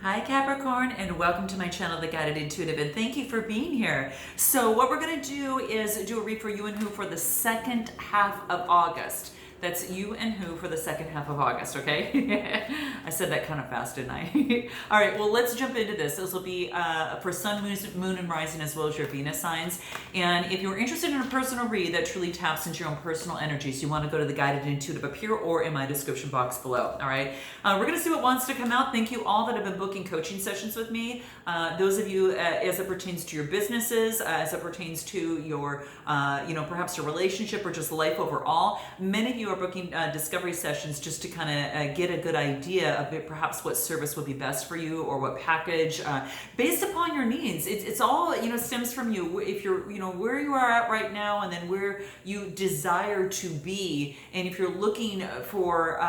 Hi Capricorn, and welcome to my channel, The Guided Intuitive, and thank you for being here. So what we're going to do is do a read for you and who for the second half of August. That's you and who for the second half of August, okay? I said that kind of fast, didn't I? All right, well, let's jump into this. This will be for Sun, Moon, and Rising, as well as your Venus signs. And if you're interested in a personal read that truly taps into your own personal energies, you want to go to the Guided Intuitive up here or in my description box below, all right? We're going to see what wants to come out. Thank you all that have been booking coaching sessions with me. Those of you, as it pertains to your businesses, as it pertains to your, perhaps your relationship or just life overall. Many of you are booking discovery sessions just to kind of get a good idea of it, perhaps what service would be best for you or what package based upon your needs. It's all, stems from you. If you're, where you are at right now and then where you desire to be. And if you're looking for,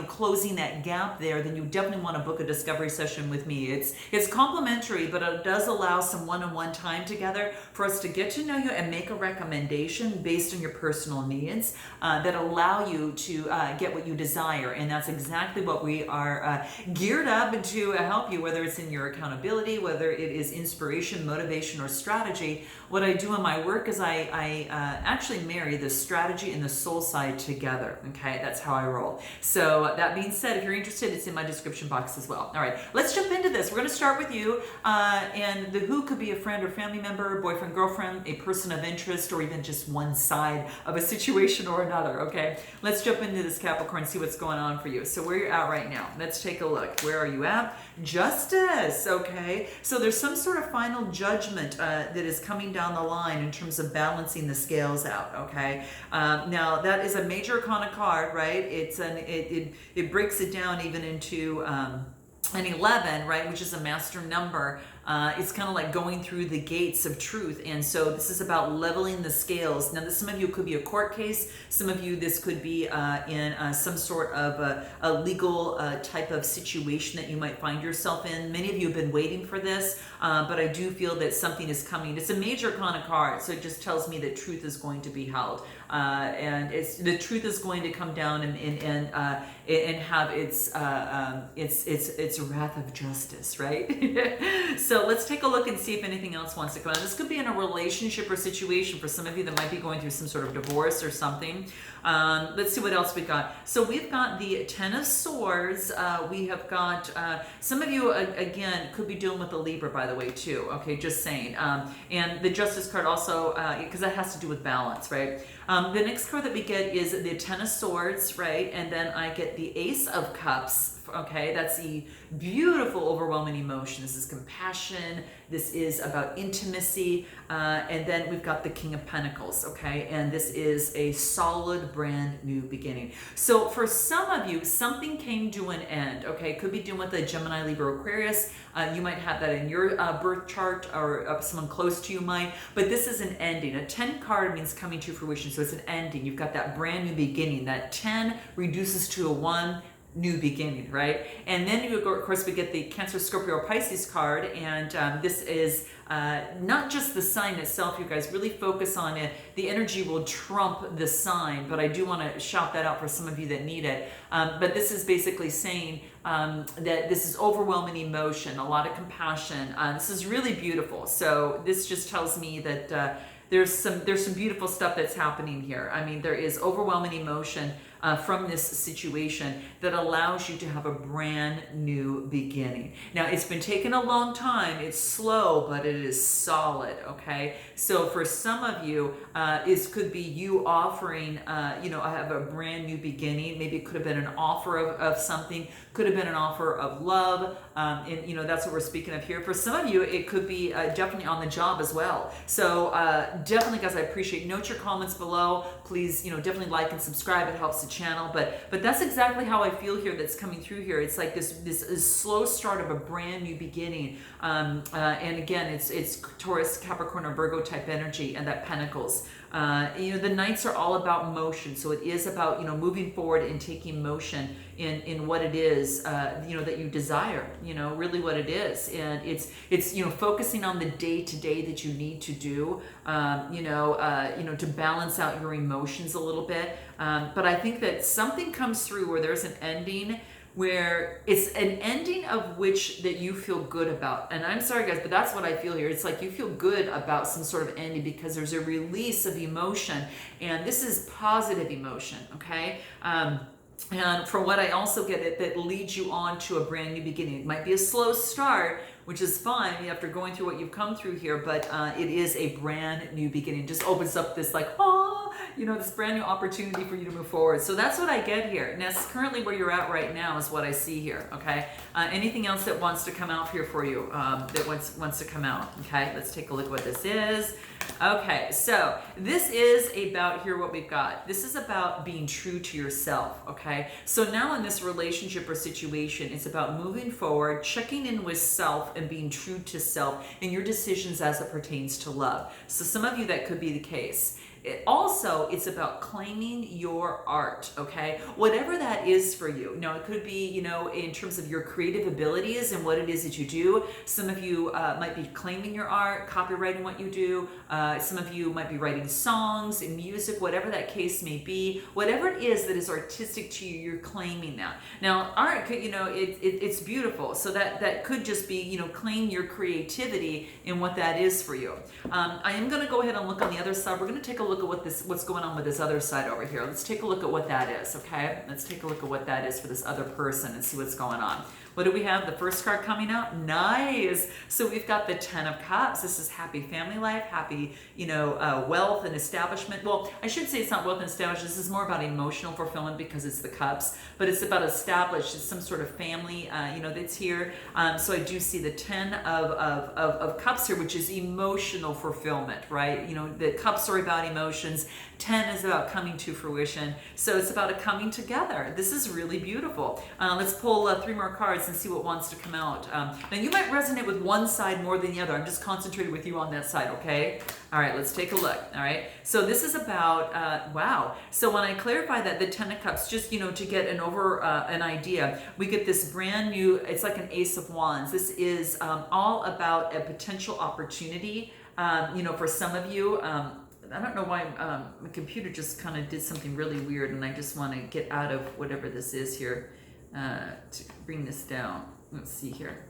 closing that gap there, then you definitely want to book a discovery session with me. It's complimentary, but it does allow some one-on-one time together for us to get to know you and make a recommendation based on your personal needs that allow you to get what you desire. And that's exactly what we are geared up to help you, whether it's in your accountability, whether it is inspiration, motivation, or strategy. What I do in my work is I actually marry the strategy and the soul side together. Okay, that's how I roll. So that being said, if you're interested, it's in my description box as well. All right, let's jump into this. We're going to start with you, and the who could be a friend or family member, boyfriend, girlfriend, a person of interest, or even just one side of a situation or another. Okay, let's jump into this, Capricorn, see what's going on for you. So where you're at right now, let's take a look. Where are you at? Justice. Okay, so there's some sort of final judgment that is coming down the line in terms of balancing the scales out. Okay, now that is a major arcana card, right? It breaks it down even into an 11, right, which is a master number. It's kind of like going through the gates of truth. And so this is about leveling the scales. Now, some of you could be a court case. Some of you, this could be in some sort of a legal type of situation that you might find yourself in. Many of you have been waiting for this, but I do feel that something is coming. It's a major arcana card, so it just tells me that truth is going to be held. And the truth is going to come down and have its wrath of justice, right? So let's take a look and see if anything else wants to come out. This could be in a relationship or situation for some of you that might be going through some sort of divorce or something. Let's see what else we got. So we've got the Ten of Swords. We have got some of you, again, could be dealing with the Libra, by the way, too. Okay, just saying. And the Justice card also, because that has to do with balance, right? The next card that we get is the Ten of Swords, right? And then I get the Ace of Cups. Okay, that's the beautiful, overwhelming emotion. This is compassion. This is about intimacy. And then we've got the King of Pentacles, okay? And this is a solid, brand new beginning. So for some of you, something came to an end, okay? Could be dealing with a Gemini, Libra, Aquarius. You might have that in your birth chart, or someone close to you might. But this is an ending. A 10 card means coming to fruition, so it's an ending. You've got that brand new beginning. That 10 reduces to a 1. New beginning, right? And then of course we get the Cancer, Scorpio, Pisces card, and this is not just the sign itself, you guys. Really focus on it. The energy will trump the sign, but I do want to shout that out for some of you that need it. But this is basically saying that this is overwhelming emotion, a lot of compassion. This is really beautiful. So this just tells me that there's some beautiful stuff that's happening here. I mean, there is overwhelming emotion from this situation that allows you to have a brand new beginning. Now, it's been taking a long time. It's slow, but it is solid, okay? So for some of you, it could be you offering, I have a brand new beginning. Maybe it could have been an offer of something, could have been an offer of love, and that's what we're speaking of here. For some of you, it could be definitely on the job as well. So definitely, guys, I appreciate. Note your comments below. Please, definitely like and subscribe. It helps the channel. But that's exactly how I feel here. That's coming through here. It's like this slow start of a brand new beginning. And again, it's Taurus, Capricorn, or Virgo type energy, and that Pentacles. The Knights are all about motion, so it is about moving forward and taking motion in what it is that you desire. Really what it is, and it's focusing on the day to day that you need to do. To balance out your emotions a little bit. But I think that something comes through where there's an ending where it's an ending of which that you feel good about. And I'm sorry guys, but that's what I feel here. It's like you feel good about some sort of ending because there's a release of emotion, and this is positive emotion, okay? And from what I also get, that leads you on to a brand new beginning. It might be a slow start, which is fine after going through what you've come through here, but it is a brand new beginning. Just opens up this like, this brand new opportunity for you to move forward. So that's what I get here. And that's currently where you're at right now is what I see here, okay? Anything else that wants to come out here for you, that wants to come out, okay? Let's take a look at what this is. Okay, so this is about here what we've got. This is about being true to yourself, okay? So now in this relationship or situation, it's about moving forward, checking in with self and being true to self in your decisions as it pertains to love. So some of you, that could be the case. It's about claiming your art, okay? Whatever that is for you. Now, it could be, in terms of your creative abilities and what it is that you do. Some of you might be claiming your art, copywriting what you do. Some of you might be writing songs and music, whatever that case may be. Whatever it is that is artistic to you, you're claiming that. Now, art, it's beautiful. So that could just be, claim your creativity in what that is for you. I am going to go ahead and look on the other side. We're going to take a look at what's going on with this other side over here. Let's take a look at what that is, okay? Let's take a look at what that is for this other person and see what's going on. What do we have? The first card coming out? Nice. So we've got the 10 of Cups. This is happy family life, happy, wealth and establishment. Well, I should say it's not wealth and establishment. This is more about emotional fulfillment because it's the Cups, but it's about established. It's some sort of family, that's here. So I do see the 10 of Cups here, which is emotional fulfillment, right? The Cups are about emotions. 10 is about coming to fruition. So it's about a coming together. This is really beautiful. Let's pull 3 more cards and see what wants to come out. Now you might resonate with one side more than the other. I'm just concentrated with you on that side, okay? All right, let's take a look. All right, so this is about, wow. So when I clarify that, the 10 of Cups, just, to get an idea, we get this brand new, it's like an Ace of Wands. This is all about a potential opportunity, for some of you. I don't know why my computer just kind of did something really weird, and I just want to get out of whatever this is here to bring this down. Let's see here.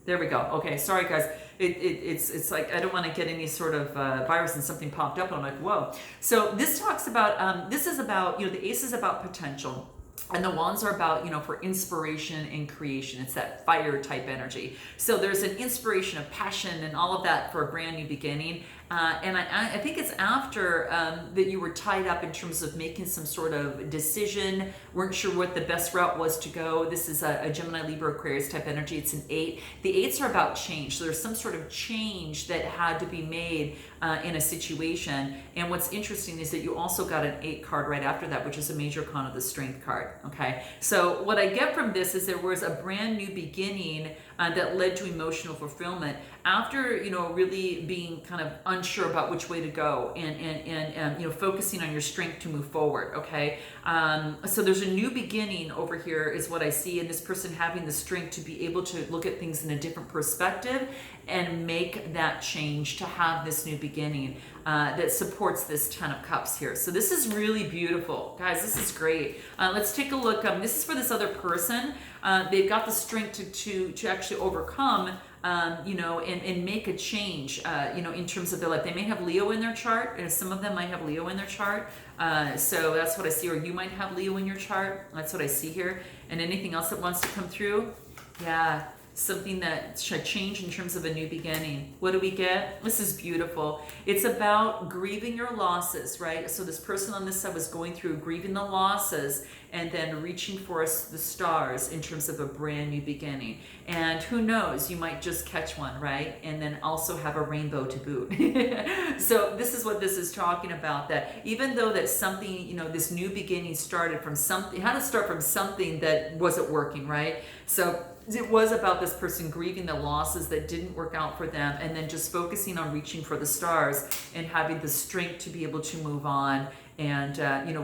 There we go. Okay, sorry guys. It's like I don't want to get any sort of virus, and something popped up and I'm like, whoa. So this talks about, this is about, the Ace is about potential. And the Wands are about, for inspiration and creation. It's that fire type energy. So there's an inspiration of passion and all of that for a brand new beginning. And I think it's after that you were tied up in terms of making some sort of decision, weren't sure what the best route was to go. This is a Gemini, Libra, Aquarius type energy. It's an 8. The 8s are about change. So there's some sort of change that had to be made in a situation. And what's interesting is that you also got an 8 card right after that, which is a major arcana of the Strength card. Okay, so what I get from this is there was a brand new beginning that led to emotional fulfillment after, really being kind of unsure about which way to go and focusing on your strength to move forward. Okay, so there's a new beginning over here is what I see, and this person having the strength to be able to look at things in a different perspective and make that change to have this new beginning that supports this 10 of Cups here. So this is really beautiful. Guys, this is great. Let's take a look. This is for this other person. They've got the strength to actually overcome, and make a change, in terms of their life. They may have Leo in their chart, and some of them might have Leo in their chart. So that's what I see, or you might have Leo in your chart. That's what I see here. And anything else that wants to come through? Yeah. Something that should change in terms of a new beginning. What do we get? This is beautiful. It's about grieving your losses, right? So this person on this side was going through grieving the losses and then reaching for the stars in terms of a brand new beginning. And who knows, you might just catch one, right? And then also have a rainbow to boot. So this is what this is talking about, that even though that something, this new beginning started from something, it had to start from something that wasn't working, right? So it was about this person grieving the losses that didn't work out for them, and then just focusing on reaching for the stars and having the strength to be able to move on. And,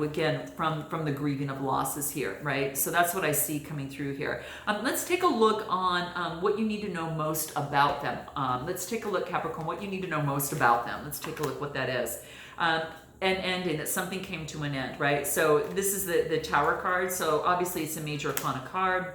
again, from the grieving of losses here, right? So that's what I see coming through here. Let's take a look on what you need to know most about them. Let's take a look, Capricorn, what you need to know most about them. Let's take a look what that is. an ending, that something came to an end, right? So this is the Tower card. So obviously it's a major arcana card.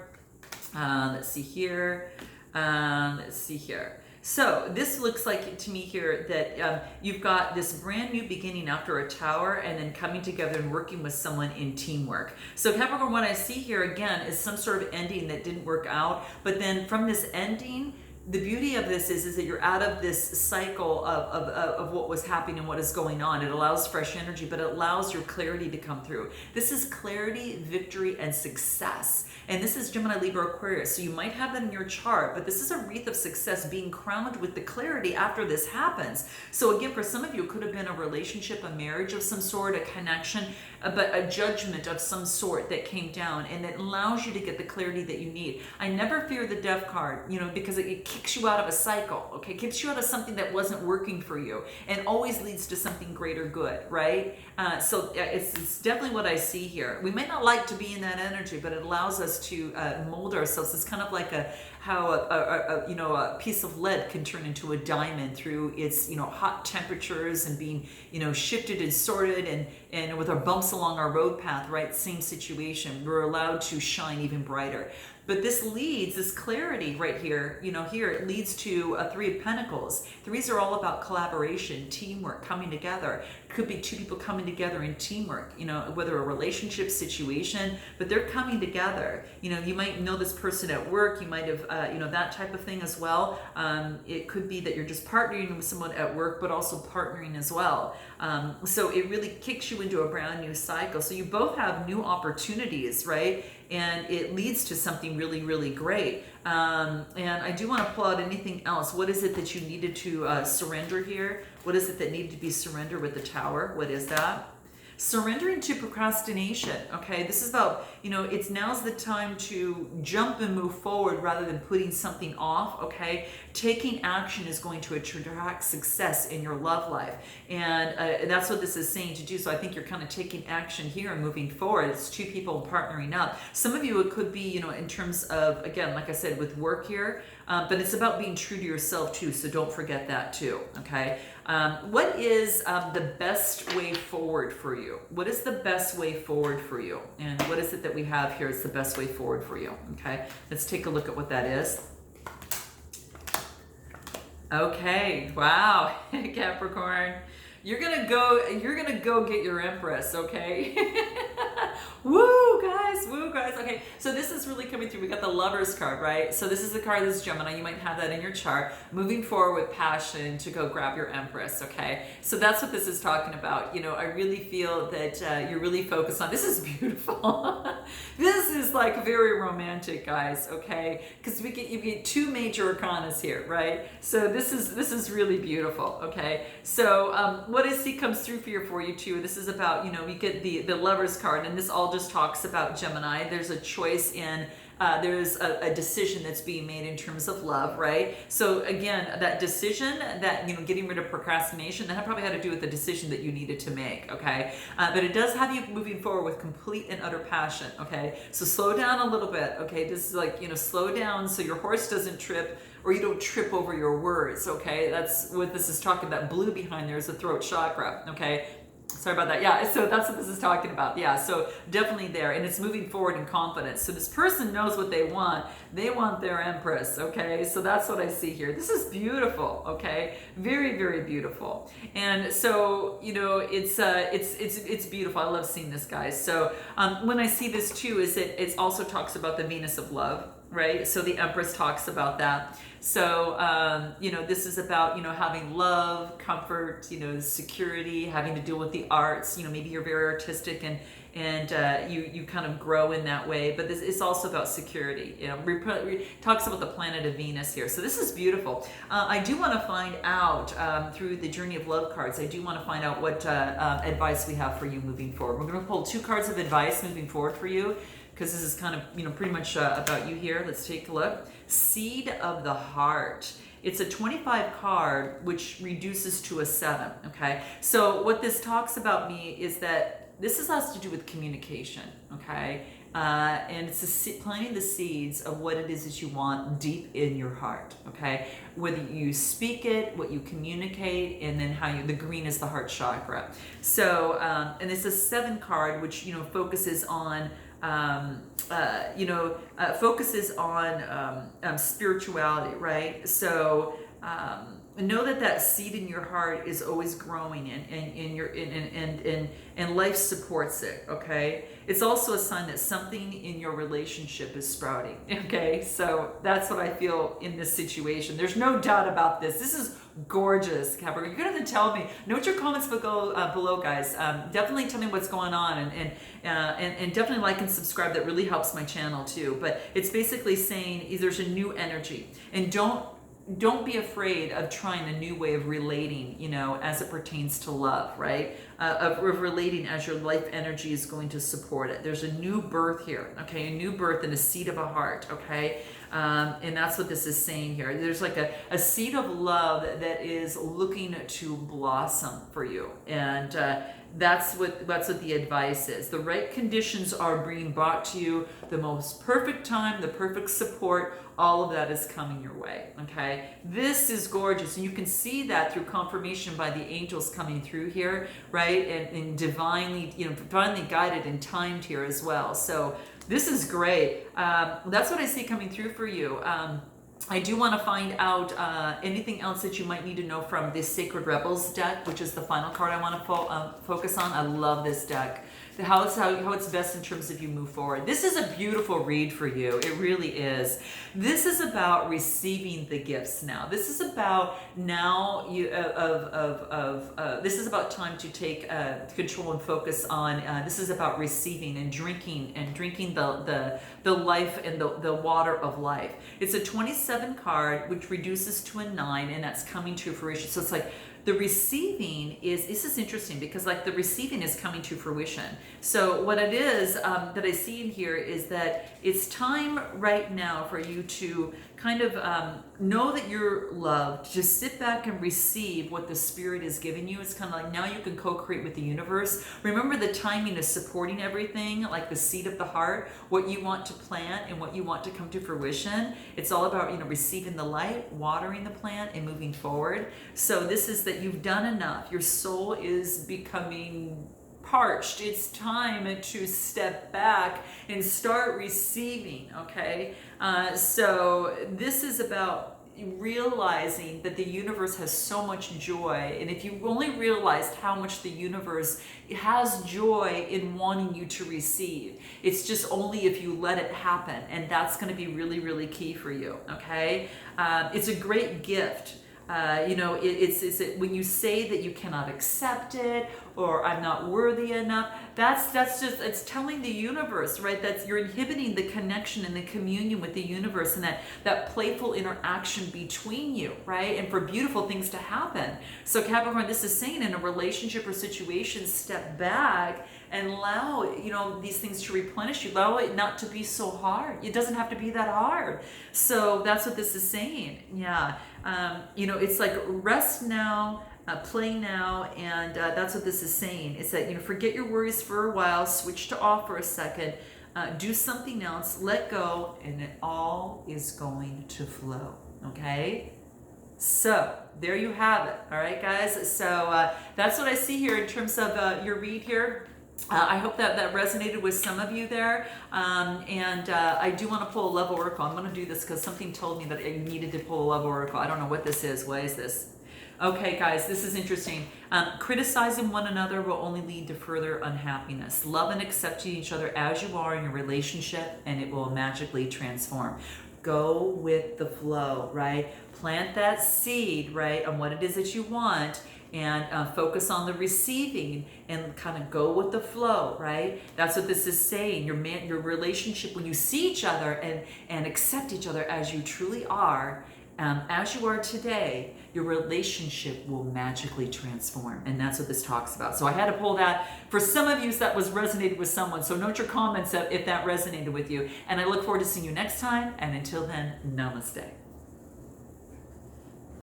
Let's see here. Let's see here. So this looks like to me here that you've got this brand new beginning after a tower, and then coming together and working with someone in teamwork. So Capricorn, what I see here again is some sort of ending that didn't work out, but then from this ending, the beauty of this is that you're out of this cycle of what was happening and what is going on. It allows fresh energy, but it allows your clarity to come through. This is clarity, victory, and success. And this is Gemini, Libra, Aquarius. So you might have that in your chart, but this is a wreath of success being crowned with the clarity after this happens. So again, for some of you, it could have been a relationship, a marriage of some sort, a connection, but a judgment of some sort that came down, and it allows you to get the clarity that you need. I never fear the Death card, because it kicks you out of a cycle, okay? Kicks you out of something that wasn't working for you, and always leads to something greater good, right? So it's definitely what I see here. We may not like to be in that energy, but it allows us to mold ourselves. It's kind of like how a piece of lead can turn into a diamond through its hot temperatures and being shifted and sorted, and with our bumps along our road path, right? Same situation. We're allowed to shine even brighter. But this clarity right here, here it leads to a Three of Pentacles. Threes are all about collaboration, teamwork, coming together. It could be two people coming together in teamwork, whether a relationship situation, but they're coming together. You might know this person at work, you might have, that type of thing as well. It could be that you're just partnering with someone at work, but also partnering as well. So it really kicks you into a brand new cycle. So you both have new opportunities, right? And it leads to something really, really great. And I do want to pull out anything else. What is it that you needed to surrender here? What is it that needed to be surrendered with the Tower? What is that? Surrendering to procrastination, okay? This is about, now's the time to jump and move forward rather than putting something off, okay? Taking action is going to attract success in your love life. And that's what this is saying to do. So I think you're kind of taking action here and moving forward. It's two people partnering up. Some of you, it could be, in terms of, again, like I said, with work here, but it's about being true to yourself too. So don't forget that too, okay? What is the best way forward for you? What is the best way forward for you? And what is it that we have here is the best way forward for you? Okay, let's take a look at what that is. Okay, wow, Capricorn. You're gonna go get your Empress, okay? Woo, guys, okay. So this is really coming through. We got the Lovers card, right? So this is the card that's Gemini. You might have that in your chart. Moving forward with passion to go grab your Empress, okay? So that's what this is talking about. I really feel that you're really focused on, this is beautiful. This is like very romantic, guys, okay? Because you get two major arcanas here, right? So this is really beautiful, okay? So what I see comes through for you too. This is about, we get the Lovers card, and this all just talks about Gemini. There's a choice in, there's a decision that's being made in terms of love, right? So again, that decision, that, getting rid of procrastination, that probably had to do with the decision that you needed to make, okay? But it does have you moving forward with complete and utter passion, okay? So slow down a little bit, okay? This is like, slow down so your horse doesn't trip, or you don't trip over your words, okay? That's what this is talking about. Blue behind there is the throat chakra, okay? Sorry about that. Yeah, so that's what this is talking about. Yeah, so definitely there. And it's moving forward in confidence. So this person knows what they want. They want their Empress, okay? So that's what I see here. This is beautiful, okay? Very, very beautiful. And so, it's beautiful. I love seeing this, guys. So when I see this too, is it also talks about the Venus of love, right? So the Empress talks about that. So, this is about, having love, comfort, security, having to deal with the arts. Maybe you're very artistic and you kind of grow in that way. But it's also about security. Talks about the planet of Venus here. So this is beautiful. I do want to find out through the Journey of Love cards, I do want to find out what advice we have for you moving forward. We're going to pull two cards of advice moving forward for you, because this is kind of, pretty much about you here. Let's take a look. Seed of the Heart. It's a 25 card, which reduces to a 7, okay? So what this talks about me is that this has to do with communication, okay? and it's planting the seeds of what it is that you want deep in your heart. Okay, whether you speak it, what you communicate, and then how you. The green is the heart chakra. So, and it's a 7 card, which focuses on. Focuses on spirituality, right? So know that seed in your heart is always growing, and life supports it. Okay, it's also a sign that something in your relationship is sprouting. Okay, so that's what I feel in this situation. There's no doubt about this. This is gorgeous, Capricorn. You're gonna have to tell me. Note your comments below, guys. Definitely tell me what's going on, and definitely like and subscribe. That really helps my channel too. But it's basically saying there's a new energy, and don't be afraid of trying a new way of relating, as it pertains to love, right? Of relating as your life energy is going to support it. There's a new birth here, okay? A new birth and a seed of a heart, okay? And that's what this is saying here. There's like a seed of love that is looking to blossom for you. And that's what the advice is. The right conditions are being brought to you. The most perfect time, the perfect support, all of that is coming your way, okay? This is gorgeous, and you can see that through confirmation by the angels coming through here, right? And divinely, divinely guided and timed here as well. So this is great. That's what I see coming through for you. I do want to find out anything else that you might need to know from this Sacred Rebels deck, which is the final card I want to focus on. I love this deck. How it's best in terms of you move forward. This is a beautiful read for you. It really is. This is about receiving the gifts now. This is about now this is about time to take control and focus on. This is about receiving and drinking the life and the water of life. It's a 27 card, which reduces to a 9, and that's coming to fruition. So it's like the receiving this is interesting because like the receiving is coming to fruition. So what it is that I see in here is that it's time right now for you to kind of know that you're loved. Just sit back and receive what the Spirit is giving you. It's kind of like now you can co-create with the universe. Remember, the timing is supporting everything, like the seed of the heart, what you want to plant and what you want to come to fruition. It's all about receiving the light, watering the plant, and moving forward. So this is that you've done enough. Your soul is becoming parched. It's time to step back and start receiving, okay? So this is about realizing that the universe has so much joy, and if you only realized how much the universe has joy in wanting you to receive, it's just only if you let it happen, and that's going to be really, really key for you, okay? It's a great gift. It's when you say that you cannot accept it, or I'm not worthy enough, that's just, it's telling the universe, right? That's, you're inhibiting the connection and the communion with the universe, and that playful interaction between you, right? And for beautiful things to happen. So Capricorn, this is saying in a relationship or situation, step back and allow, these things to replenish you. Allow it not to be so hard. It doesn't have to be that hard. So that's what this is saying. Yeah. It's like rest now, play now, and that's what this is saying. It's that, forget your worries for a while, switch to off for a second, do something else, let go, and it all is going to flow, okay? So there you have it. All right, guys. So that's what I see here in terms of your read here. I hope that resonated with some of you there. And I do want to pull a love oracle. I'm going to do this because something told me that I needed to pull a love oracle. I don't know what this is. What is this? Okay, guys, this is interesting. Criticizing one another will only lead to further unhappiness. Love and accepting each other as you are in your relationship, and it will magically transform. Go with the flow, right? Plant that seed, right, on what it is that you want, and focus on the receiving and kind of go with the flow, right? That's what this is saying. Your relationship, when you see each other and accept each other as you truly are, as you are today, your relationship will magically transform. And that's what this talks about. So I had to pull that. For some of you, that was resonated with someone. So note your comments if that resonated with you. And I look forward to seeing you next time. And until then, namaste.